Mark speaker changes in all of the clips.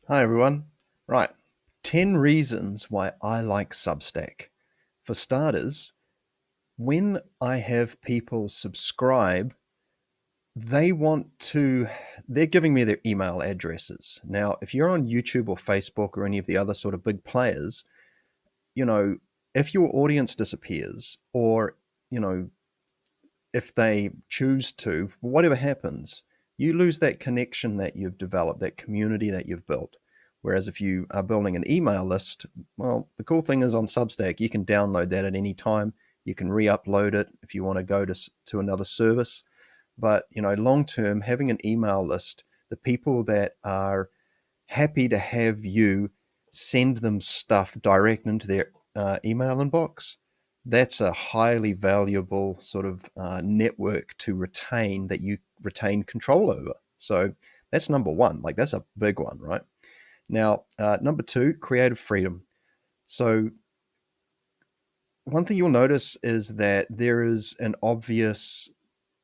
Speaker 1: Hi, everyone. Right. 10 reasons why I like Substack. For starters, when I have people subscribe, they want to, they're giving me their email addresses. Now, if you're on YouTube or Facebook or any of the other sort of big players, you know, if your audience disappears or, you know, if they choose to, whatever happens, you lose that connection that you've developed, that community that you've built. Whereas if you are building an email list, well, the cool thing is on Substack, you can download that at any time. You can re-upload it if you want to go to another service. But long term, having an email list, the people that are happy to have you send them stuff direct into their email inbox, that's a highly valuable sort of network to retain that you retain control over. So that's number one. Like, that's a big one, right? Now, number two, creative freedom. So one thing you'll notice is that there is an obvious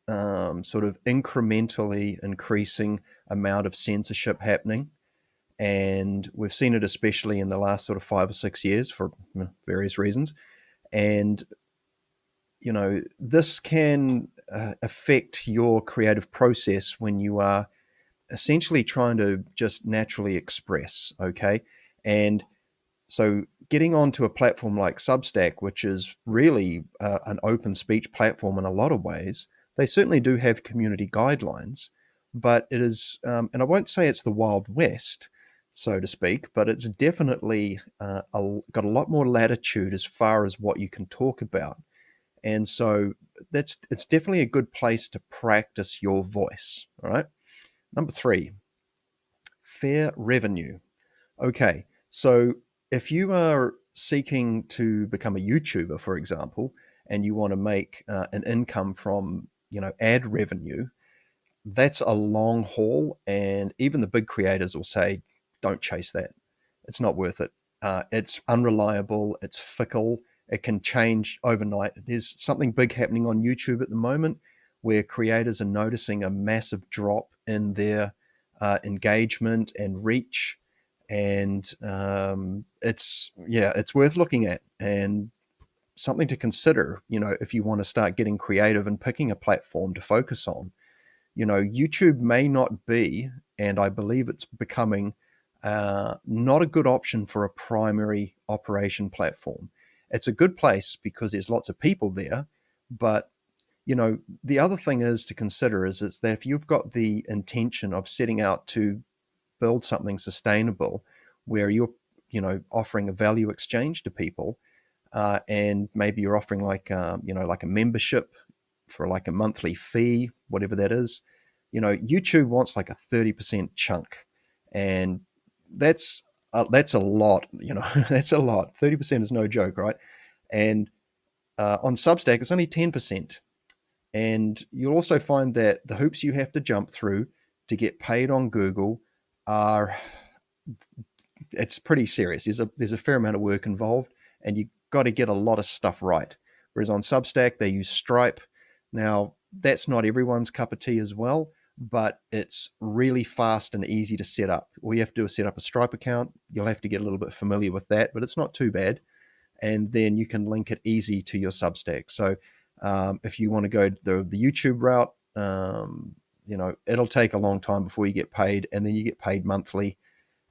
Speaker 1: sort of incrementally increasing amount of censorship happening. And we've seen it especially in the last sort of 5 or 6 years for various reasons. And this can affect your creative process when you are essentially trying to just naturally express. Okay. And so getting onto a platform like Substack, which is really an open speech platform in a lot of ways, they certainly do have community guidelines, but it is, and I won't say it's the Wild West, so to speak, but it's definitely got a lot more latitude as far as what you can talk about. And so it's definitely a good place to practice your voice. All right. Number three, fair revenue. Okay, so if you are seeking to become a YouTuber, for example, and you want to make an income from ad revenue, that's a long haul, and even the big creators will say, "Don't chase that. It's not worth it. It's unreliable. It's fickle. It can change overnight." There's something big happening on YouTube at the moment where creators are noticing a massive drop in their engagement and reach, and it's worth looking at and something to consider. If you want to start getting creative and picking a platform to focus on, YouTube may not be, and I believe it's becoming, not a good option for a primary operation platform. It's a good place because there's lots of people there, but the other thing is to consider is that if you've got the intention of setting out to build something sustainable, where you're offering a value exchange to people, and maybe you're offering like a membership for like a monthly fee, whatever that is. YouTube wants like a 30% chunk, and that's a lot. That's a lot. 30% is no joke, right? And on Substack, it's only 10%. And you'll also find that the hoops you have to jump through to get paid on Google are it's pretty serious. There's a fair amount of work involved, and you got to get a lot of stuff right. Whereas on Substack, they use Stripe. Now, that's not everyone's cup of tea as well, but it's really fast and easy to set up. All you have to do is set up a Stripe account. You'll have to get a little bit familiar with that, but it's not too bad. And then you can link it easy to your Substack. So if you want to go the YouTube route, it'll take a long time before you get paid, and then you get paid monthly.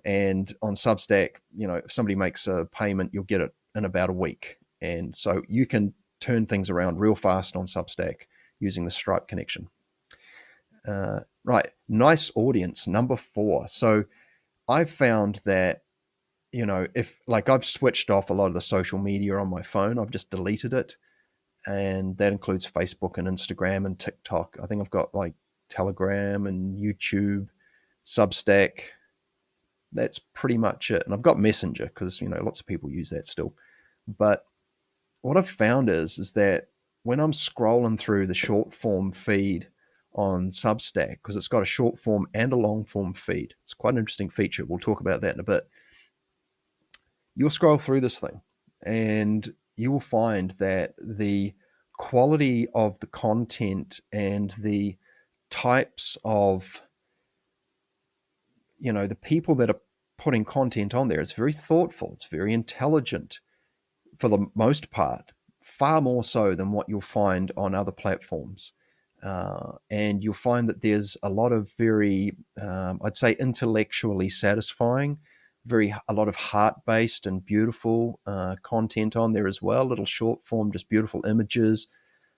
Speaker 1: And on Substack, if somebody makes a payment, you'll get it in about a week. And so you can turn things around real fast on Substack using the Stripe connection. Right. Nice audience. Number four. So I've found that, if like I've switched off a lot of the social media on my phone, I've just deleted it. And that includes Facebook and Instagram and TikTok. I think I've got like Telegram and YouTube, Substack. That's pretty much it. And I've got Messenger because, lots of people use that still. But what I've found is that when I'm scrolling through the short form feed on Substack, because it's got a short form and a long form feed, it's quite an interesting feature. We'll talk about that in a bit. You'll scroll through this thing and you will find that the quality of the content and the types of the people that are putting content on there, it's very thoughtful, it's very intelligent for the most part, far more so than what you'll find on other platforms. And you'll find that there's a lot of very, I'd say, intellectually satisfying, a lot of heart-based and beautiful content on there as well. Little short form, just beautiful images,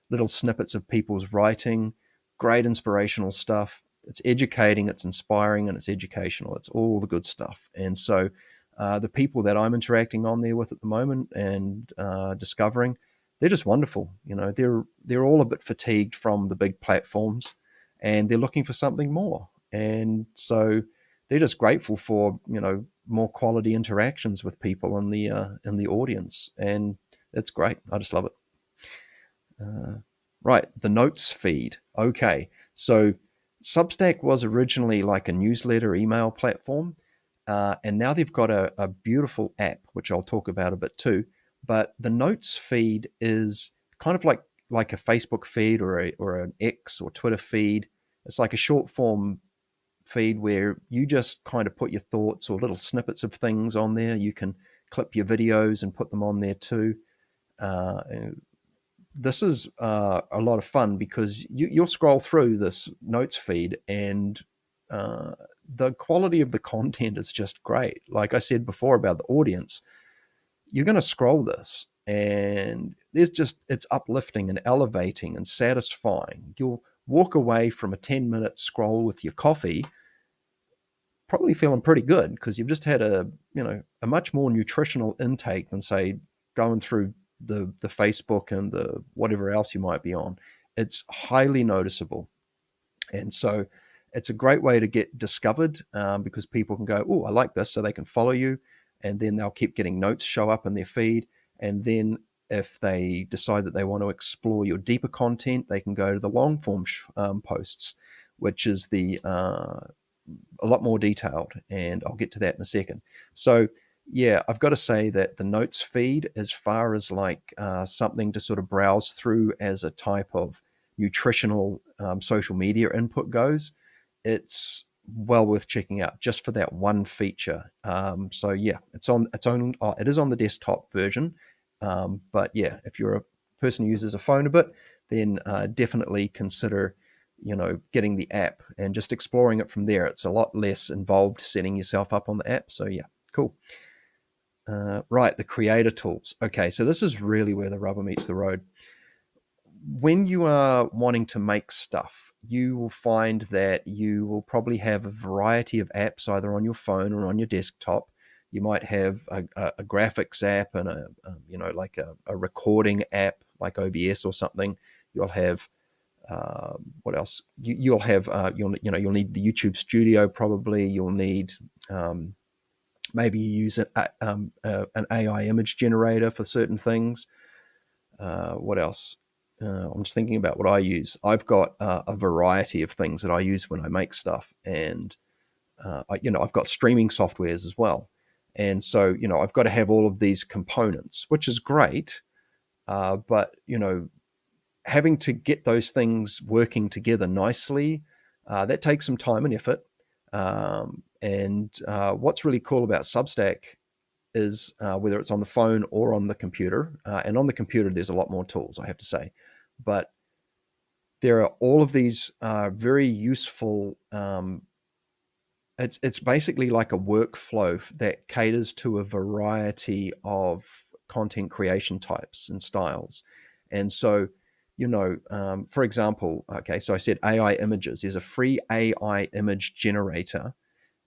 Speaker 1: little snippets of people's writing, great inspirational stuff. It's educating, it's inspiring, and it's educational. It's all the good stuff. And so the people that I'm interacting on there with at the moment and discovering, they're just wonderful. They're all a bit fatigued from the big platforms, and they're looking for something more. And so they're just grateful for more quality interactions with people in the audience, and it's great. I just love it. Right, the notes feed. Okay, so Substack was originally like a newsletter email platform, and now they've got a beautiful app, which I'll talk about a bit too. But the notes feed is kind of like a Facebook feed or an X or Twitter feed. It's like a short form feed where you just kind of put your thoughts or little snippets of things on there. You can clip your videos and put them on there too. This is a lot of fun because you'll scroll through this notes feed, and the quality of the content is just great. Like I said before about the audience, you're going to scroll this and it's uplifting and elevating and satisfying. You'll walk away from a 10-minute scroll with your coffee probably feeling pretty good because you've just had a much more nutritional intake than, say, going through the Facebook and the whatever else you might be on. It's highly noticeable. And so it's a great way to get discovered because people can go, oh, I like this, so they can follow you, and then they'll keep getting notes show up in their feed. And then if they decide that they want to explore your deeper content, they can go to the long form posts, which is a lot more detailed, and I'll get to that in a second. So yeah, I've got to say that the notes feed, as far as like something to sort of browse through as a type of nutritional social media input goes, it's well worth checking out just for that one feature. So yeah, it is on the desktop version, but yeah, if you're a person who uses a phone a bit, then definitely consider getting the app and just exploring it from there. It's a lot less involved setting yourself up on the app. So yeah, cool. Right, the creator tools. Okay, so this is really where the rubber meets the road. When you are wanting to make stuff, you will find that you will probably have a variety of apps either on your phone or on your desktop. You might have a graphics app and like a recording app like OBS or something. You'll have what else? You'll have you'll need the YouTube Studio probably. You'll need maybe you use an AI image generator for certain things. What else? I'm just thinking about what I use. I've got a variety of things that I use when I make stuff, and I've got streaming softwares as well. And so I've got to have all of these components, which is great. But having to get those things working together nicely, that takes some time and effort. And what's really cool about Substack is whether it's on the phone or on the computer, and on the computer there's a lot more tools, I have to say, but there are all of these very useful. It's basically like a workflow that caters to a variety of content creation types and styles, and so for example, okay, so I said AI images. There's a free AI image generator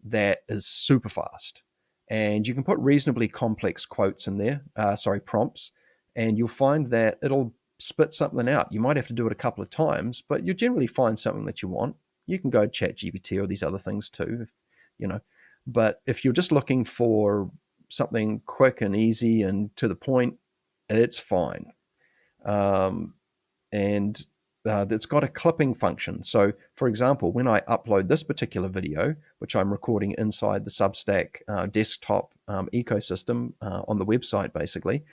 Speaker 1: that is super fast, and you can put reasonably complex quotes in there, prompts, and you'll find that it'll spit something out. You might have to do it a couple of times, but you'll generally find something that you want. You can go chat GPT or these other things too, but if you're just looking for something quick and easy and to the point, it's fine. And it's got a clipping function. So, for example, when I upload this particular video, which I'm recording inside the Substack desktop ecosystem on the website, basically,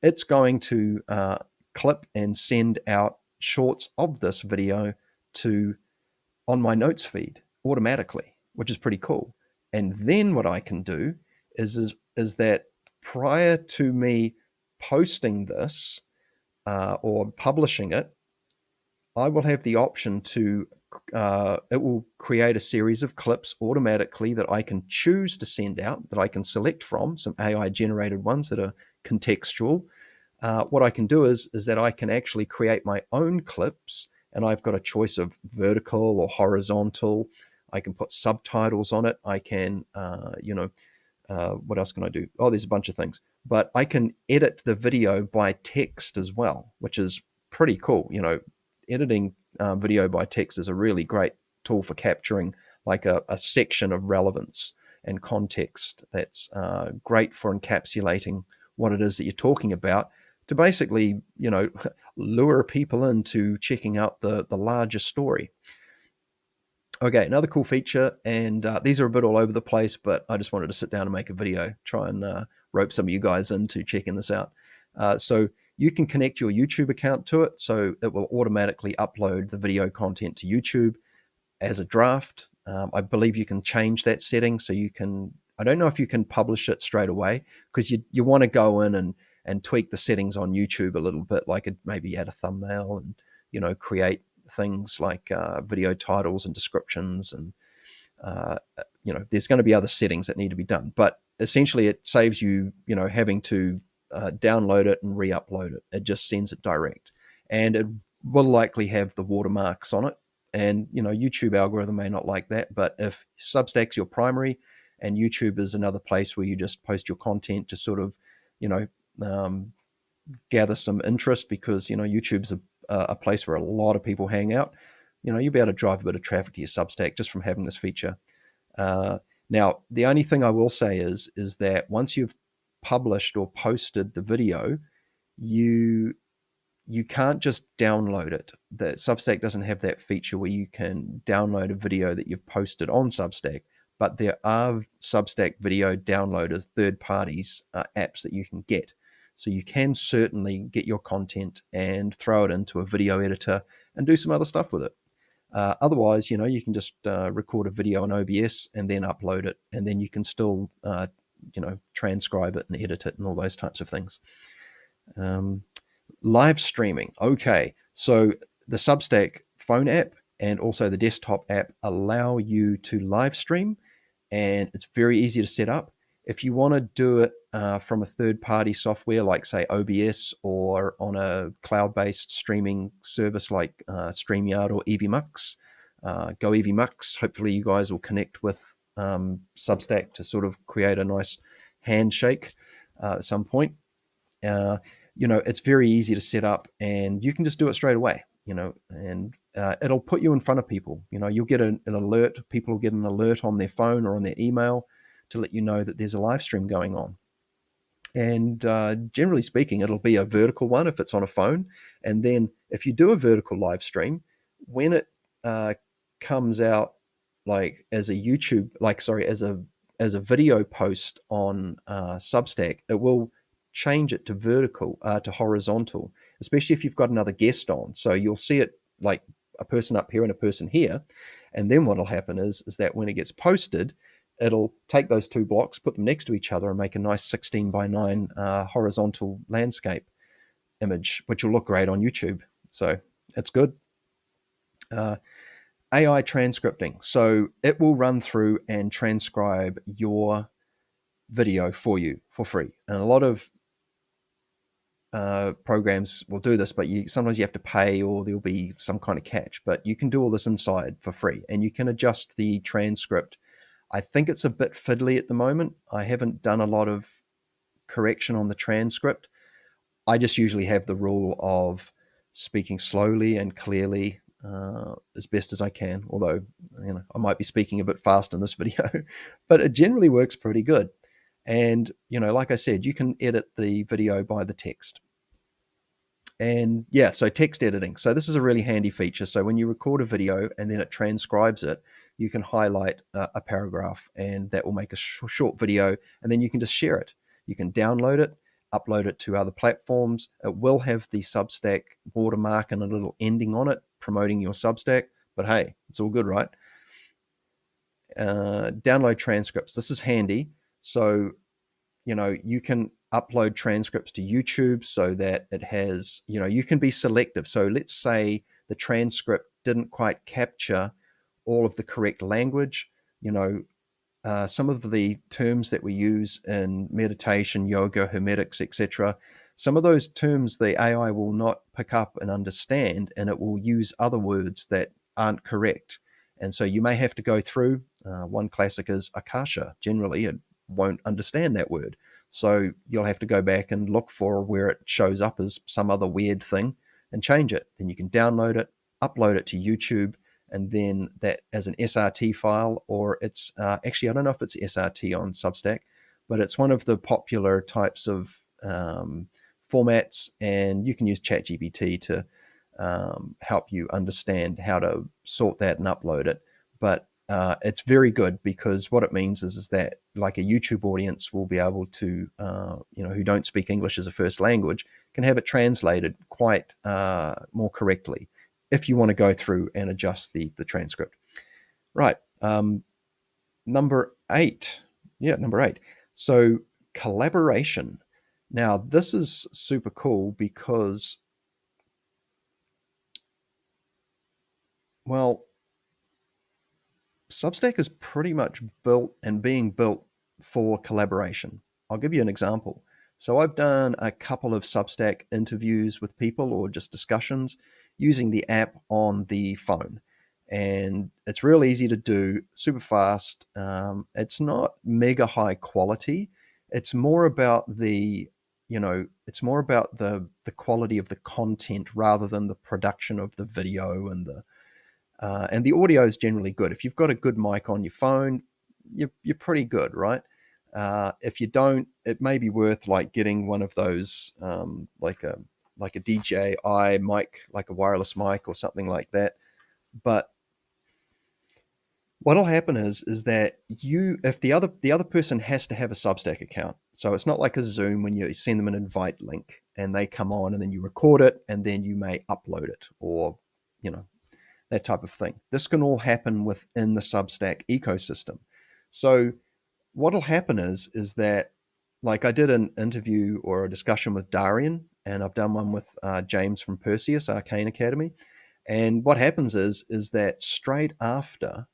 Speaker 1: it's going to clip and send out shorts of this video on my notes feed automatically, which is pretty cool. And then what I can do is that prior to me posting this or publishing it, I will have the option to, it will create a series of clips automatically that I can choose to send out, that I can select from, some AI generated ones that are contextual. What I can do is that I can actually create my own clips, and I've got a choice of vertical or horizontal. I can put subtitles on it. I can, what else can I do? Oh, there's a bunch of things. But I can edit the video by text as well, which is pretty cool. Editing video by text is a really great tool for capturing like a section of relevance and context. That's great for encapsulating what it is that you're talking about, to basically, lure people into checking out the larger story. Okay, another cool feature, and these are a bit all over the place, but I just wanted to sit down and make a video, try and rope some of you guys into checking this out. So you can connect your YouTube account to it, so it will automatically upload the video content to YouTube as a draft. I believe you can change that setting, so you can, I don't know if you can publish it straight away, because you want to go in and tweak the settings on YouTube a little bit, like maybe add a thumbnail and, create things like video titles and descriptions, and there's going to be other settings that need to be done. But essentially, it saves you, having to download it and re-upload it. It just sends it direct, and it will likely have the watermarks on it. And YouTube algorithm may not like that, but if Substack's your primary and YouTube is another place where you just post your content to sort of, gather some interest, because YouTube's a place where a lot of people hang out, you'll be able to drive a bit of traffic to your Substack just from having this feature. Now, the only thing I will say is that once you've published or posted the video, you can't just download it. The Substack doesn't have that feature where you can download a video that you've posted on Substack, but there are Substack video downloaders, third parties, apps that you can get. So you can certainly get your content and throw it into a video editor and do some other stuff with it. Otherwise, you can just record a video on OBS and then upload it, and then you can still, transcribe it and edit it and all those types of things. Live streaming. Okay, so the Substack phone app and also the desktop app allow you to live stream, and it's very easy to set up. If you want to do it from a third-party software like, say, OBS, or on a cloud-based streaming service like StreamYard or EVMux, go EVMux. Hopefully you guys will connect with Substack to sort of create a nice handshake at some point. It's very easy to set up, and you can just do it straight away, and it'll put you in front of people. You'll get an alert. People will get an alert on their phone or on their email to let you know that there's a live stream going on. And generally speaking, it'll be a vertical one if it's on a phone. And then if you do a vertical live stream, when it comes out like as a YouTube, as a video post on Substack, it will change it to vertical, to horizontal, especially if you've got another guest on. So you'll see it like a person up here and a person here. And then what'll happen is that when it gets posted, it'll take those two blocks, put them next to each other, and make a nice 16:9 horizontal landscape image, which will look great on YouTube. So it's good. AI transcripting. So it will run through and transcribe your video for you for free. And a lot of programs will do this, but sometimes you have to pay, or there'll be some kind of catch. But you can do all this inside for free, and you can adjust the transcript. I think it's a bit fiddly at the moment. I haven't done a lot of correction on the transcript. I just usually have the rule of speaking slowly and clearly as best as I can, although I might be speaking a bit fast in this video, but it generally works pretty good. And like I said, you can edit the video by the text. And yeah, so text editing. So this is a really handy feature. So when you record a video and then it transcribes it, you can highlight a paragraph, and that will make a short video, and then you can just share it. You can download it, upload it to other platforms. It will have the Substack watermark and a little ending on it promoting your Substack, but hey, it's all good, right? download transcripts. This is handy. So, you can upload transcripts to YouTube so that it has, you can be selective. So let's say the transcript didn't quite capture all of the correct language. Some of the terms that we use in meditation, yoga, hermetics, etc., some of those terms the AI will not pick up and understand, and it will use other words that aren't correct. And so you may have to go through. One classic is akasha. Generally, it won't understand that word. So you'll have to go back and look for where it shows up as some other weird thing and change it. Then you can download it, upload it to YouTube, and then that as an SRT file, or it's actually, I don't know if it's SRT on Substack, but it's one of the popular types of formats, and you can use ChatGPT to help you understand how to sort that and upload it. But it's very good, because what it means is that like a YouTube audience will be able to, who don't speak English as a first language, can have it translated quite more correctly if you want to go through and adjust the transcript. Right. Number 8. Yeah, number 8. So collaboration. Now, this is super cool because, well, Substack is pretty much built and being built for collaboration. I'll give you an example. So I've done a couple of Substack interviews with people, or just discussions, using the app on the phone. And it's real easy to do, super fast. It's not mega high quality. It's more about the quality of the content rather than the production of the video, and the audio is generally good. If you've got a good mic on your phone, you're pretty good, right? If you don't, it may be worth like getting one of those, like a DJI mic, like a wireless mic or something like that. But what'll happen is that if the other person has to have a Substack account, so it's not like a Zoom when you send them an invite link and they come on and then you record it and then you may upload it, or that type of thing. This can all happen within the Substack ecosystem. So what'll happen is that, like, I did an interview or a discussion with Darian, and I've done one with James from Perseus Arcane Academy. And what happens is that straight after,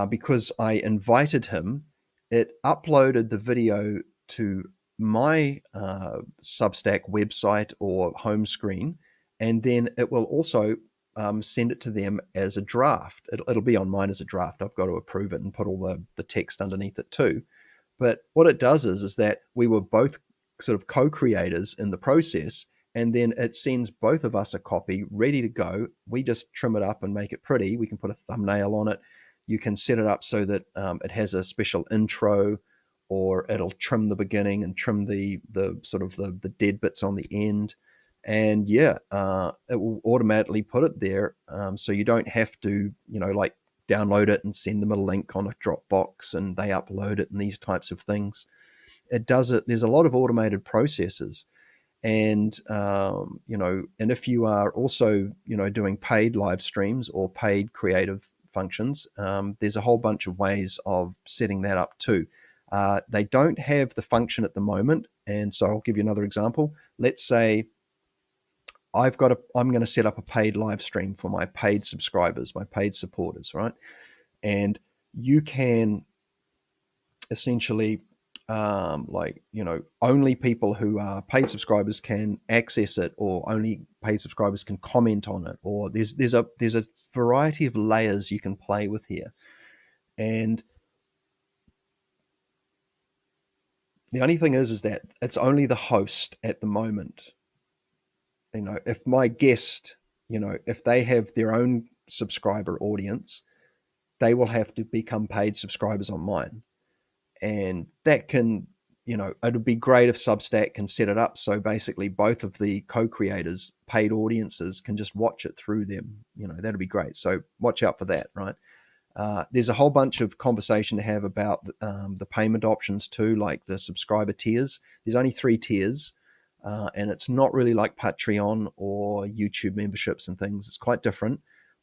Speaker 1: because I invited him, it uploaded the video to my Substack website or home screen, and then it will also send it to them as a draft. It'll be on mine as a draft. I've got to approve it and put all the text underneath it too. But what it does is that we were both sort of co-creators in the process, and then it sends both of us a copy ready to go. We just trim it up and make it pretty. We can put a thumbnail on it. You can set it up so that it has a special intro, or it'll trim the beginning and trim the sort of the dead bits on the end. And it will automatically put it there, so you don't have to, like, download it and send them a link on a Dropbox and they upload it and these types of things. It does it. There's a lot of automated processes, and and if you are also doing paid live streams or paid creative functions, there's a whole bunch of ways of setting that up too. They don't have the function at the moment, and so I'll give you another example. Let's say I'm going to set up a paid live stream for my paid subscribers, my paid supporters, right? And you can essentially, only people who are paid subscribers can access it, or only paid subscribers can comment on it, or there's a variety of layers you can play with here. And the only thing is that it's only the host at the moment. If my guest, if they have their own subscriber audience, they will have to become paid subscribers on mine. And that can, it'd be great if Substack can set it up so basically both of the co-creators' paid audiences can just watch it through them. That'd be great. So watch out for that, right? There's a whole bunch of conversation to have about the payment options too, like the subscriber tiers. There's only 3 tiers. And it's not really like Patreon or YouTube memberships and things. It's quite different.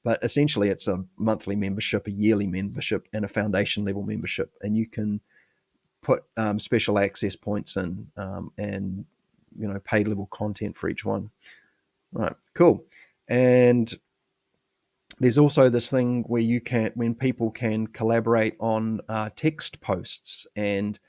Speaker 1: But essentially, it's a monthly membership, a yearly membership, and a foundation level membership, and you can put special access points in, and paid level content for each one. Right, cool. And there's also this thing where when people can collaborate on text posts, and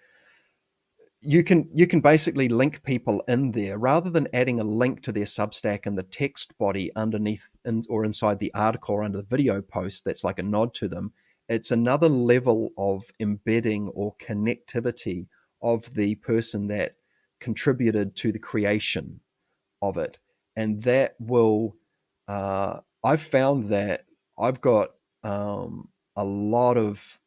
Speaker 1: you can basically link people in there rather than adding a link to their Substack in the text body underneath or inside the article or under the video post that's like a nod to them. It's another level of embedding or connectivity of the person that contributed to the creation of it. And that will, I've found that I've got a lot of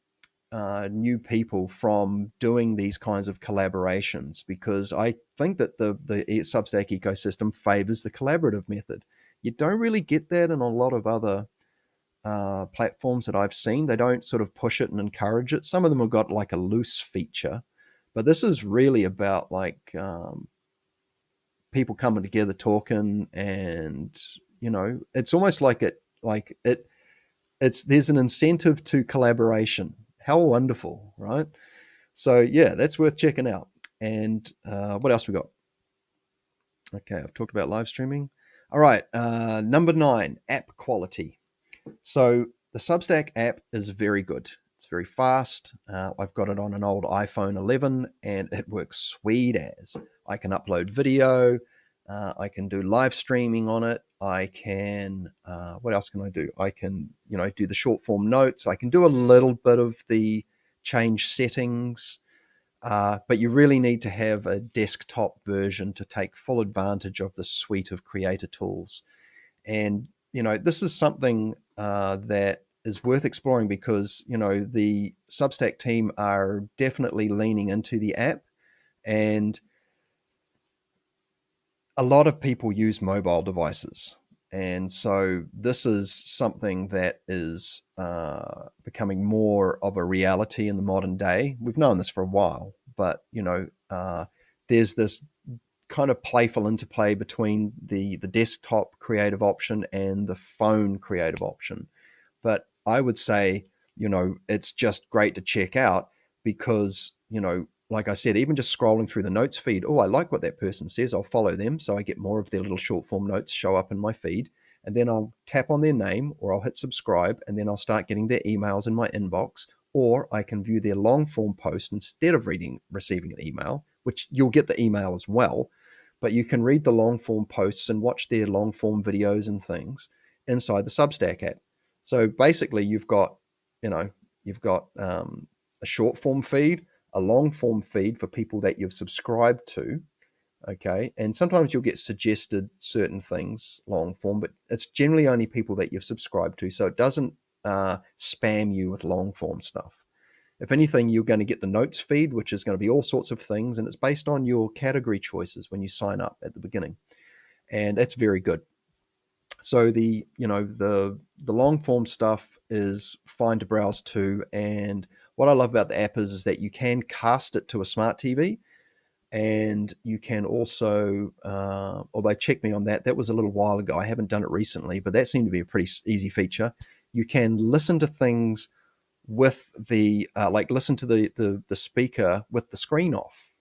Speaker 1: new people from doing these kinds of collaborations, because I think that the Substack ecosystem favors the collaborative method. You don't really get that in a lot of other platforms that I've seen. They don't sort of push it and encourage it. Some of them have got like a loose feature, but this is really about like people coming together, talking, and it's almost like there's an incentive to collaboration. How wonderful, right? So yeah, that's worth checking out. And what else we got? Okay, I've talked about live streaming. All right, number 9, app quality. So the Substack app is very good. It's very fast. I've got it on an old iPhone 11 and it works sweet as. I can upload video. I can do live streaming on it. I can, what else can I do? I can, do the short form notes. I can do a little bit of the change settings, but you really need to have a desktop version to take full advantage of the suite of creator tools. And, this is something that is worth exploring because, the Substack team are definitely leaning into the app, and a lot of people use mobile devices. And so this is something that is becoming more of a reality in the modern day. We've known this for a while, but, there's this kind of playful interplay between the desktop creative option and the phone creative option. But I would say, it's just great to check out because, like I said, even just scrolling through the notes feed, oh, I like what that person says, I'll follow them. So I get more of their little short form notes show up in my feed. And then I'll tap on their name or I'll hit subscribe, and then I'll start getting their emails in my inbox. Or I can view their long form post instead of receiving an email, which you'll get the email as well. But you can read the long form posts and watch their long form videos and things inside the Substack app. So basically you've got a short form feed, a long form feed for people that you've subscribed to. Okay. And sometimes you'll get suggested certain things long form, but it's generally only people that you've subscribed to. So it doesn't spam you with long form stuff. If anything, you're going to get the notes feed, which is going to be all sorts of things. And it's based on your category choices when you sign up at the beginning. And that's very good. So the long form stuff is fine to browse to. And what I love about the app is that you can cast it to a smart TV, and you can also, although check me on that, that was a little while ago. I haven't done it recently, but that seemed to be a pretty easy feature. You can listen to things with the, listen to the speaker with the screen off,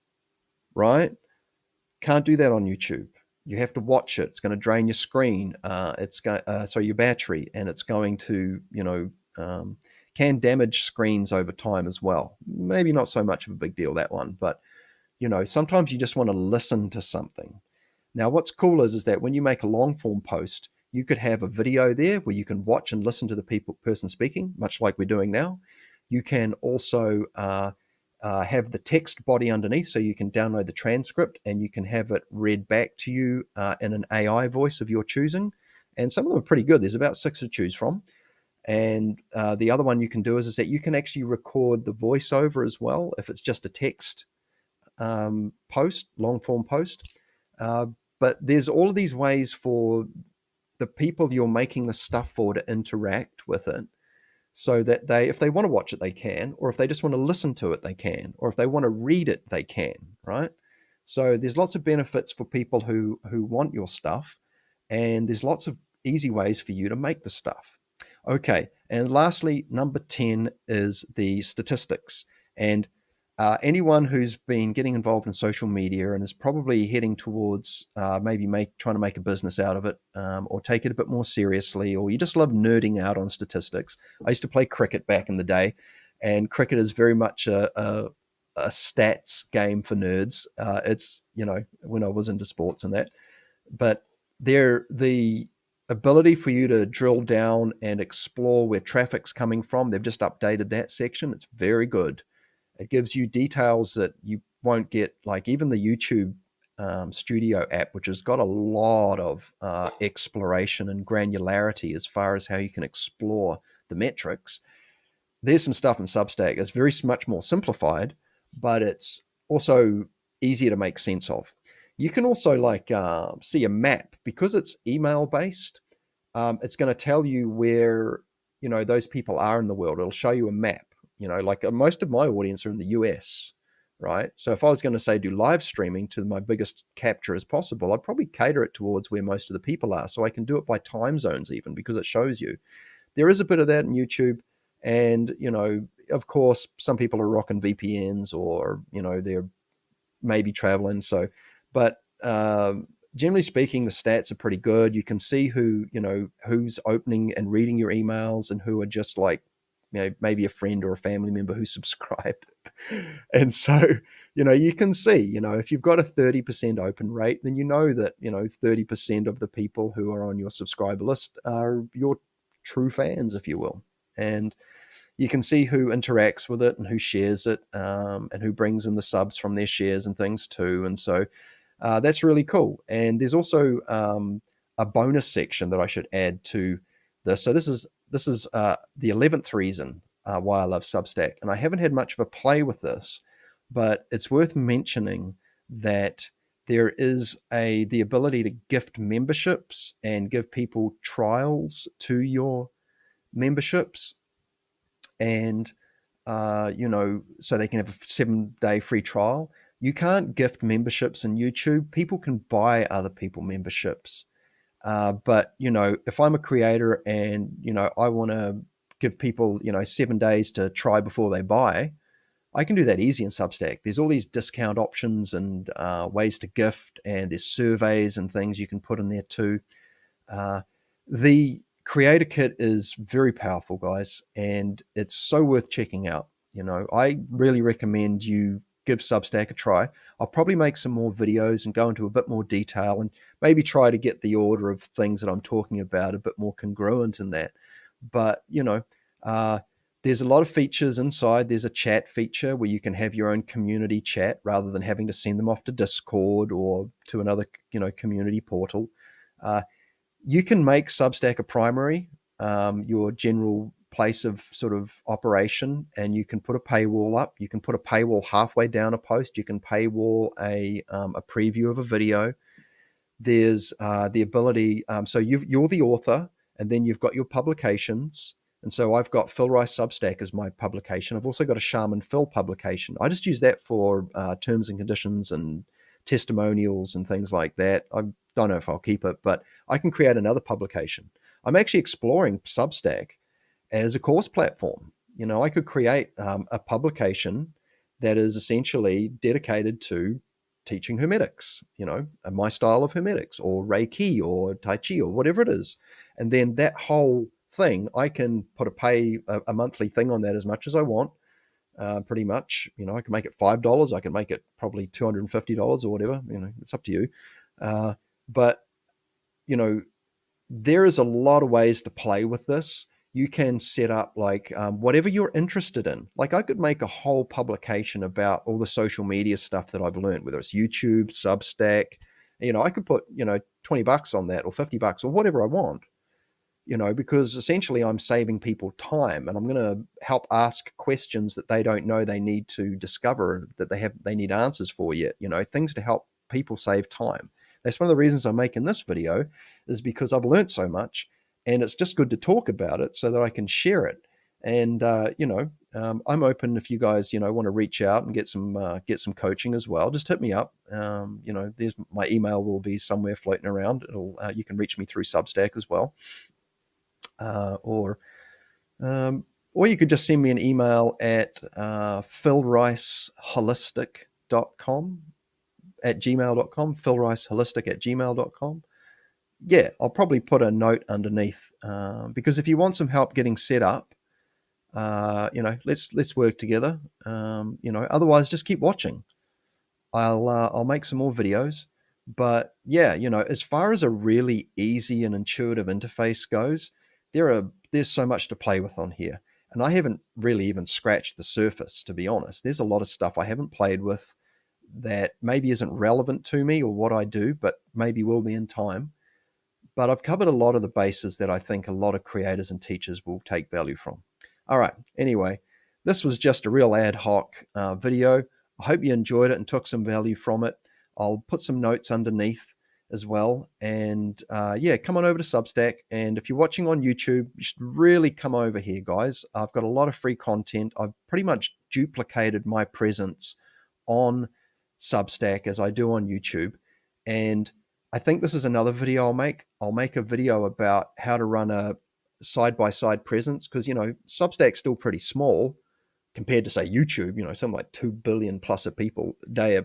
Speaker 1: right? Can't do that on YouTube. You have to watch it. It's going to drain your screen. Your battery, and it's going to, can damage screens over time as well. Maybe not so much of a big deal, that one, but sometimes you just want to listen to something. Now, what's cool is that when you make a long form post, you could have a video there where you can watch and listen to the person speaking, much like we're doing now. You can also have the text body underneath, so you can download the transcript and you can have it read back to you in an AI voice of your choosing. And some of them are pretty good. There's about 6 to choose from. And the other one you can do is that you can actually record the voiceover as well if it's just a text post, long form post. But there's all of these ways for the people you're making the stuff for to interact with it, so that if they want to watch it, they can, or if they just want to listen to it, they can, or if they want to read it, they can, right? So there's lots of benefits for people who want your stuff, and there's lots of easy ways for you to make the stuff. Okay. And lastly, number 10 is the statistics. And anyone who's been getting involved in social media and is probably heading towards maybe trying to make a business out of it, or take it a bit more seriously, or you just love nerding out on statistics. I used to play cricket back in the day, and cricket is very much a stats game for nerds. It's, when I was into sports and that, but the ability for you to drill down and explore where traffic's coming from, they've just updated that section. It's very good. It gives you details that you won't get, like even the YouTube Studio app, which has got a lot of exploration and granularity as far as how you can explore the metrics. There's some stuff in Substack that's very much more simplified, but it's also easier to make sense of. You can also see a map because it's email based. It's going to tell you where those people are in the world. It'll show you a map. Most of my audience are in the US, right? So if I was going to say do live streaming to my biggest capture as possible, I'd probably cater it towards where most of the people are, so I can do it by time zones even, because it shows you. There is a bit of that in YouTube, and of course, some people are rocking VPNs, or they're maybe traveling. So, but generally speaking, the stats are pretty good. You can see who's opening and reading your emails, and who are just like, maybe a friend or a family member who subscribed. And so, you can see, if you've got a 30% open rate, then that, 30% of the people who are on your subscriber list are your true fans, if you will. And you can see who interacts with it and who shares it, and who brings in the subs from their shares and things too. And so that's really cool. And there's also a bonus section that I should add to this. So this is the 11th reason why I love Substack. And I haven't had much of a play with this, but it's worth mentioning that there is the ability to gift memberships and give people trials to your memberships. And so they can have a 7-day free trial. You can't gift memberships in YouTube. People can buy other people memberships. But if I'm a creator and I want to give people 7 days to try before they buy, I can do that easy in Substack. There's all these discount options and ways to gift, and there's surveys and things you can put in there too. The Creator Kit is very powerful, guys, and it's so worth checking out. I really recommend you give Substack a try. I'll probably make some more videos and go into a bit more detail, and maybe try to get the order of things that I'm talking about a bit more congruent in that. But there's a lot of features inside. There's a chat feature where you can have your own community chat rather than having to send them off to Discord or to another community portal. You can make Substack a primary, your general place of sort of operation, and you can put a paywall up. You can put a paywall halfway down a post. You can paywall a preview of a video. There's the ability, so you're the author, and then you've got your publications. And so I've got Phil Rice Substack as my publication. I've also got a Shaman Phil publication. I just use that for terms and conditions and testimonials and things like that. I don't know if I'll keep it, but I can create another publication. I'm actually exploring Substack as a course platform. I could create a publication that is essentially dedicated to teaching Hermetics, my style of Hermetics, or Reiki, or Tai Chi, or whatever it is. And then that whole thing, I can put a monthly thing on that as much as I want. Pretty much, I can make it $5. I can make it probably $250 or whatever. It's up to you. But there is a lot of ways to play with this. You can set up whatever you're interested in. Like, I could make a whole publication about all the social media stuff that I've learned, whether it's YouTube, Substack. I could put $20 on that, or $50, or whatever I want. Because essentially I'm saving people time, and I'm going to help ask questions that they don't know they need to discover, that they need answers for yet, things to help people save time. That's one of the reasons I'm making this video, is because I've learned so much, and it's just good to talk about it so that I can share it. And, I'm open if you guys, want to reach out and get some coaching as well. Just hit me up. There's my email will be somewhere floating around. You can reach me through Substack as well. Or Or you could just send me an email at philriceholistic.com at gmail.com, philriceholistic at gmail.com. Yeah, I'll probably put a note underneath because if you want some help getting set up, let's work together. Otherwise, just keep watching. I'll make some more videos. But yeah, as far as a really easy and intuitive interface goes, there's so much to play with on here. And I haven't really even scratched the surface, to be honest. There's a lot of stuff I haven't played with that maybe isn't relevant to me or what I do, but maybe will be in time. But I've covered a lot of the bases that I think a lot of creators and teachers will take value from. All right. Anyway, this was just a real ad hoc video. I hope you enjoyed it and took some value from it. I'll put some notes underneath as well. And yeah, come on over to Substack. And if you're watching on YouTube, you should really come over here, guys. I've got a lot of free content. I've pretty much duplicated my presence on Substack as I do on YouTube. And I think this is another video I'll make. I'll make a video about how to run a side-by-side presence because, Substack's still pretty small compared to, say, YouTube, something like 2 billion plus of people a day,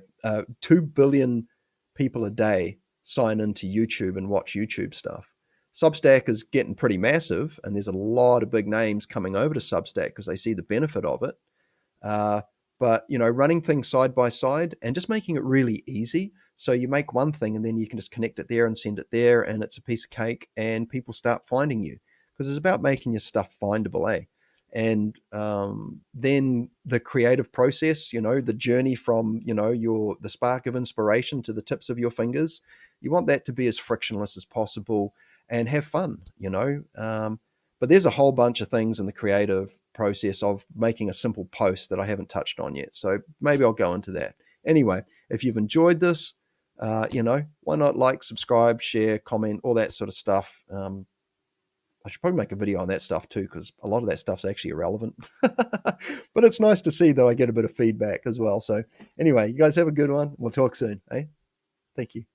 Speaker 1: 2 billion people a day sign into YouTube and watch YouTube stuff. Substack is getting pretty massive, and there's a lot of big names coming over to Substack because they see the benefit of it. But, running things side by side and just making it really easy. So you make one thing and then you can just connect it there and send it there, and it's a piece of cake and people start finding you because it's about making your stuff findable, eh? And then the creative process, the journey from, the spark of inspiration to the tips of your fingers, you want that to be as frictionless as possible and have fun, but there's a whole bunch of things in the creative process of making a simple post that I haven't touched on yet. So maybe I'll go into that. Anyway, if you've enjoyed this, why not like, subscribe, share, comment, all that sort of stuff. I should probably make a video on that stuff too, because a lot of that stuff's actually irrelevant. But it's nice to see that I get a bit of feedback as well. So anyway, you guys have a good one. We'll talk soon. Eh? Thank you.